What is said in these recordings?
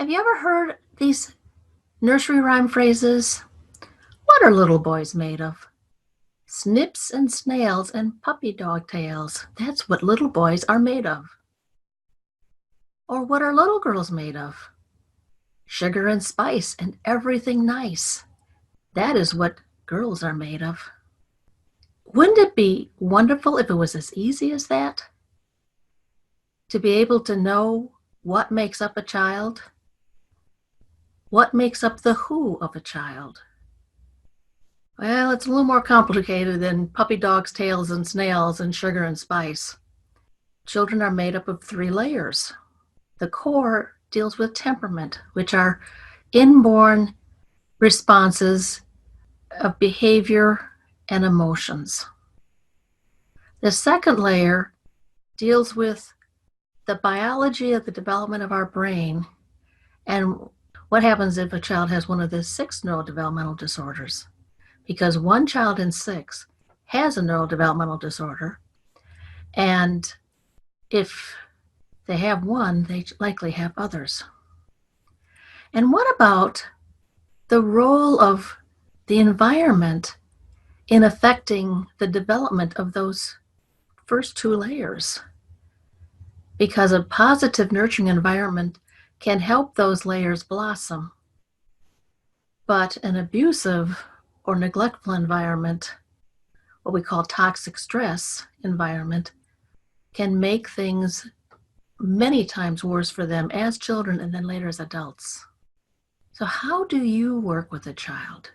Have you ever heard these nursery rhyme phrases? What are little boys made of? Snips and snails and puppy dog tails. That's what little boys are made of. Or what are little girls made of? Sugar and spice and everything nice. That is what girls are made of. Wouldn't it be wonderful if it was as easy as that? To be able to know what makes up a child? What makes up the who of a child? Well, it's a little more complicated than puppy dogs, tails, and snails, and sugar and spice. Children are made up of 3 layers. The core deals with temperament, which are inborn responses of behavior and emotions. The second layer deals with the biology of the development of our brain and what happens if a child has one of the 6 neurodevelopmental disorders. Because 1 child in 6 has a neurodevelopmental disorder, and if they have one, they likely have others. And what about the role of the environment in affecting the development of those first 2 layers? Because a positive, nurturing environment can help those layers blossom. But an abusive or neglectful environment, what we call toxic stress environment, can make things many times worse for them as children and then later as adults. So how do you work with a child?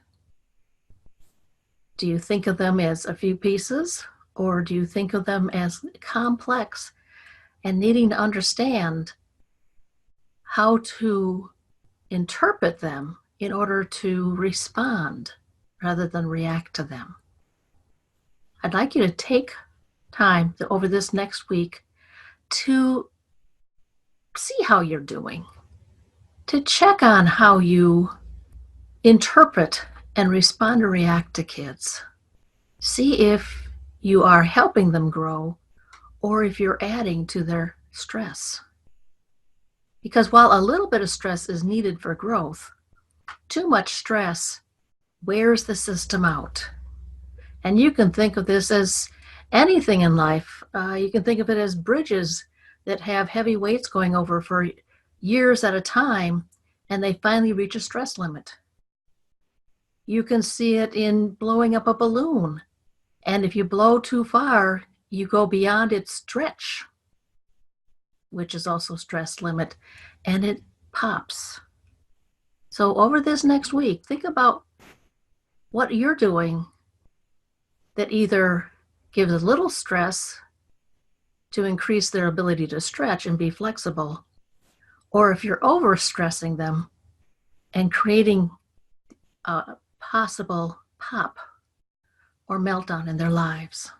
Do you think of them as a few pieces, or do you think of them as complex and needing to understand how to interpret them in order to respond rather than react to them? I'd like you to take time over this next week to see how you're doing, to check on how you interpret and respond or react to kids. See if you are helping them grow or if you're adding to their stress. Because while a little bit of stress is needed for growth, too much stress wears the system out. And you can think of this as anything in life. You can think of it as bridges that have heavy weights going over for years at a time, and they finally reach a stress limit. You can see it in blowing up a balloon. And if you blow too far, you go beyond its stretch, which is also stress limit, and it pops. So over this next week, think about what you're doing that either gives a little stress to increase their ability to stretch and be flexible, or if you're overstressing them and creating a possible pop or meltdown in their lives.